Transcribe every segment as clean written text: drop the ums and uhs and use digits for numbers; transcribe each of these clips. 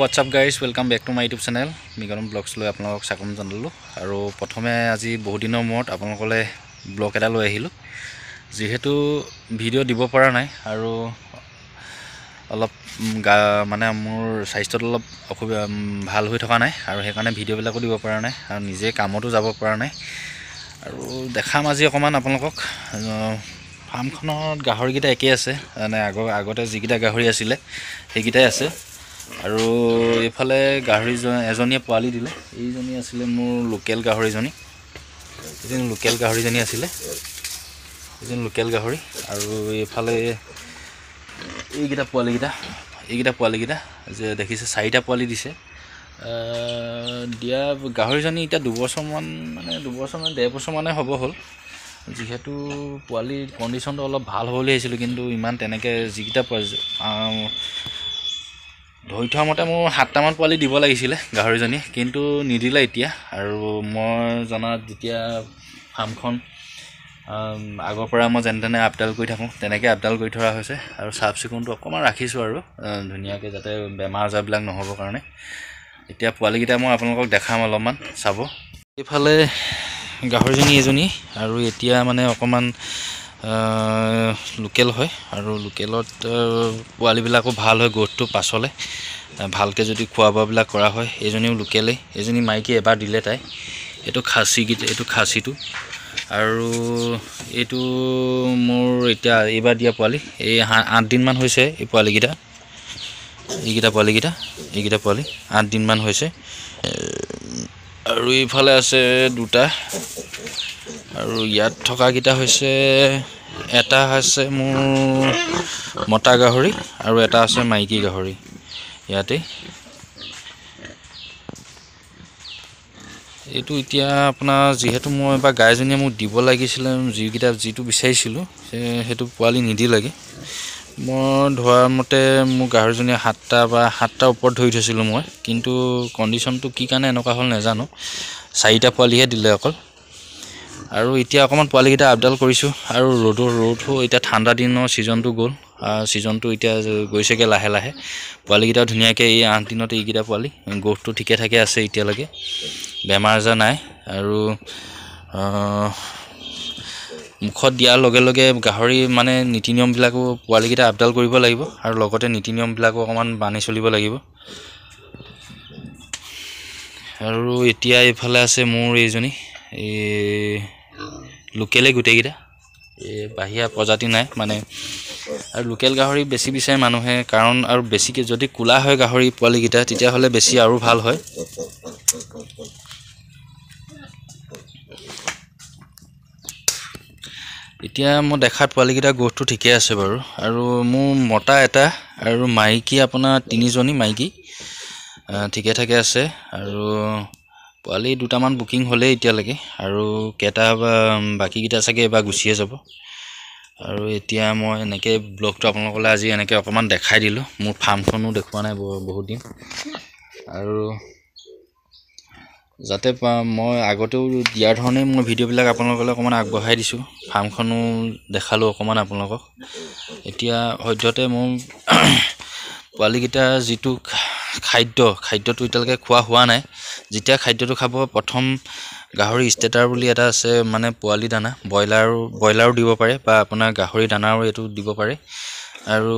WhatsApp guys welcome back to my YouTube channel মিগনম vlogs লৈ আপোনালোকক স্বাগতম জনালোঁ আৰু প্ৰথমে আজি বহুত দিনৰ মূৰত আপোনালোকলৈ ব্লগ এটা লৈ আহিলোঁ যিহেতু ভিডিঅ' দিব পৰা নাই আৰু অলপ মানে মোৰ স্বাস্থ্যটো অলপ অসুবিধা ভাল হৈ থকা নাই আৰু সেইকাৰণে ভিডিঅ'বিলাকো দিব পৰা নাই আৰু নিজে কামতো যাব পৰা নাই আৰু দেখাম আজি অকণমান আপোনালোকক ফাৰ্মখনত গাহৰিকেইটা একেই আছে মানে আগতে যিকেইটা গাহৰি আছিলে সেইকেইটাই আছে আৰু এফালে গাহৰি এজনীয়ে পোৱালি দিলে এইজনী আছিলে মোৰ লোকেল গাহৰিজনী এজনী লোকেল গাহৰিজনী আছিলে এজনী লোকেল গাহৰি আৰু এফালে এইকেইটা পোৱালিকেইটা যে দেখিছে চাৰিটা পোৱালি দিছে দিয়া গাহৰিজনী এতিয়া দুবছৰমান ডেৰ বছৰমানে হ'ব হ'ল যিহেতু পোৱালিৰ কণ্ডিশ্যনটো অলপ ভাল হ'ব বুলি আহিছিলোঁ কিন্তু ইমান তেনেকৈ যিকেইটা ধৰি থোৱা মতে মোৰ 7টামান পোৱালি দিব লাগিছিলে গাহৰিজনী কিন্তু নিদিলে এতিয়া আৰু মই জনাত যেতিয়া ফাৰ্মখন আগৰ পৰা মই যেনে তেনে আপডাল কৰি থাকোঁ তেনেকৈ আপডাল কৰি থোৱা হৈছে আৰু চাফ চিকুণটো অকণমান ৰাখিছোঁ আৰু ধুনীয়াকৈ যাতে বেমাৰ আজাৰবিলাক নহ'বৰ কাৰণে এতিয়া পোৱালিকেইটা মই আপোনালোকক দেখাম অলপমান চাব এইফালে গাহৰিজনী এজনী আৰু এতিয়া মানে অকণমান লোকেল হয় আৰু লোকেলত পোৱালিবিলাকো ভাল হয় গ্ৰোথটো পাছলৈ ভালকৈ যদি খোৱা বোৱাবিলাক কৰা হয় এইজনীও লোকেলেই এজনী মাইকী এবাৰ দিলে তাই এইটো খাচীটো আৰু এইটো মোৰ এতিয়া এইবাৰ দিয়া পোৱালি এই 8 দিনমান হৈছে এই পোৱালিকেইটা এইকেইটা পোৱালি 8 দিনমান হৈছে আৰু এইফালে আছে দুটা আৰু ইয়াত থকাকেইটা হৈছে এটা হৈছে মোৰ মতা গাহৰি আৰু এটা আছে মাইকী গাহৰি ইয়াতে এইটো এতিয়া আপোনাৰ যিহেতু মই এবাৰ গাইজনীয়ে মোক দিব লাগিছিলে যিটো বিচাৰিছিলোঁ সেইটো পোৱালি নিদিলেগৈ মই ধৰা মতে মোৰ গাহৰিজনীয়ে 7টা ওপৰত ধৰি থৈছিলোঁ মই কিন্তু কণ্ডিশ্যনটো কি কাৰণে এনেকুৱা হ'ল নাজানো 4টা পোৱালিহে দিলে অকল আৰু এতিয়া অকণমান পোৱালিকেইটা আপডাল কৰিছোঁ আৰু ৰ'দো এতিয়া ঠাণ্ডা দিনৰ ছিজনটো গ'ল ছিজনটো এতিয়া গৈছেগৈ লাহে লাহে পোৱালিকেইটাও ধুনীয়াকৈ এই 8 দিনত এইকেইটা পোৱালি গ্ৰোথটো ঠিকে ঠাকে আছে এতিয়ালৈকে বেমাৰ আজাৰ নাই আৰু মুখত দিয়াৰ লগে লগে গাহৰি মানে নীতি নিয়মবিলাকো পোৱালিকেইটা আপডাল কৰিব লাগিব আৰু লগতে নীতি নিয়মবিলাকো অকণমান মানি চলিব লাগিব আৰু এতিয়া এইফালে আছে মোৰ এইজনী এই লোকেলেই গোটেইকেইটা এই বাহিৰা প্ৰজাতি নাই মানে আৰু লোকেল গাহৰি বেছি বিচাৰে মানুহে কাৰণ আৰু বেছিকৈ যদি কোলা হয় গাহৰি পোৱালিকেইটা তেতিয়াহ'লে বেছি আৰু ভাল হয় এতিয়া মই দেখাত পোৱালিকেইটা গ্ৰোথটো ঠিকে আছে বাৰু আৰু মোৰ মতা এটা আৰু মাইকী আপোনাৰ 3জনী মাইকী ঠিকে ঠাকে আছে আৰু পোৱালি দুটামান বুকিং হ'লেই এতিয়ালৈকে আৰু কেইটা বাকীকেইটা চাগে এবাৰ গুচিয়ে যাব আৰু এতিয়া মই এনেকৈ ব্লগটো আপোনালোকলৈ আজি এনেকৈ অকণমান দেখাই দিলোঁ মোৰ ফাৰ্মখনো দেখুওৱা নাই বহুত দিন আৰু যাতে মই আগতেও দিয়াৰ ধৰণেই মই ভিডিঅ'বিলাক আপোনালোকলৈ অকণমান আগবঢ়াই দিছোঁ ফাৰ্মখনো দেখালোঁ অকণমান আপোনালোকক এতিয়া সদ্যহতে মোৰ পোৱালিকেইটা যিটো খাদ্যটো এতিয়ালৈকে খোৱা হোৱা নাই যেতিয়া খাদ্যটো খাব প্ৰথম গাহৰি ষ্টেটাৰ বুলি এটা আছে মানে পোৱালি দানা ব্ৰইলাৰো দিব পাৰে বা আপোনাৰ গাহৰি দানাৰো এইটো দিব পাৰে আৰু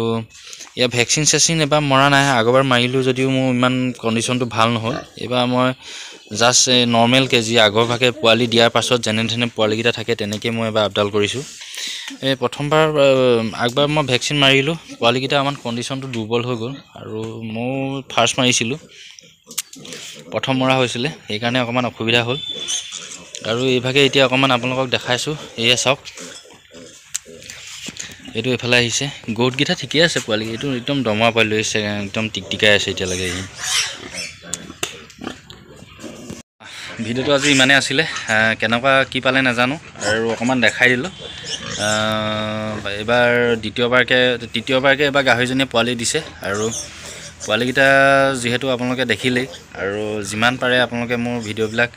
ইয়াৰ ভেকচিন চেকচিন এবাৰ মৰা নাই আগৰবাৰ মাৰিলোঁ যদিও মোৰ ইমান কণ্ডিশ্যনটো ভাল নহ'ল এইবাৰ মই জাষ্ট নৰ্মেলকৈ যি আগৰভাগে পোৱালি দিয়াৰ পাছত যেনে পোৱালিকেইটা থাকে তেনেকৈ মই এবাৰ আপডাল কৰিছোঁ এই প্ৰথমবাৰ আগবাৰ মই ভেকচিন মাৰিলোঁ পোৱালিকেইটা অকণমান কণ্ডিশ্যনটো দুৰ্বল হৈ গ'ল আৰু মই ফাৰ্ষ্ট মাৰিছিলোঁ প্ৰথম মৰা হৈছিলে সেইকাৰণে অকণমান অসুবিধা হ'ল আৰু এইভাগে এতিয়া অকণমান আপোনালোকক দেখাইছোঁ এয়া চাওক এইটো এইফালে আহিছে গ্ৰোথকেইটা ঠিকে আছে পোৱালি এইটো একদম দমৰা পোৱালি লৈছে একদম টিকটিকাই আছে এতিয়ালৈকে ভিডিঅ'টো আজি ইমানেই আছিলে কেনেকুৱা কি পালে নাজানো আৰু অকণমান দেখাই দিলোঁ এইবাৰ তৃতীয়বাৰকৈ এবাৰ গাহৰিজনীয়ে পোৱালি দিছে আৰু পোৱালিকেইটা যিহেতু আপোনালোকে দেখিলেই আৰু যিমান পাৰে আপোনালোকে মোৰ ভিডিঅ'বিলাক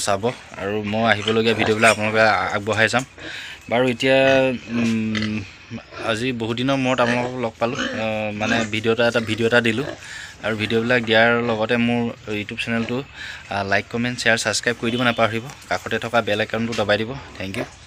চাব আৰু মই আহিবলগীয়া ভিডিঅ'বিলাক আপোনালোকে আগবঢ়াই যাম বাৰু এতিয়া আজি বহুত দিনৰ মূৰত আপোনালোকক লগ পালোঁ মানে ভিডিঅ' এটা দিলোঁ আৰু ভিডিঅ'বিলাক দিয়াৰ লগতে মোৰ ইউটিউব চেনেলটো লাইক কমেণ্ট শ্বেয়াৰ ছাবস্ক্ৰাইব কৰি দিব নাপাহৰিব কাষতে থকা বেল আইকনটো দবাই দিব থেংক ইউ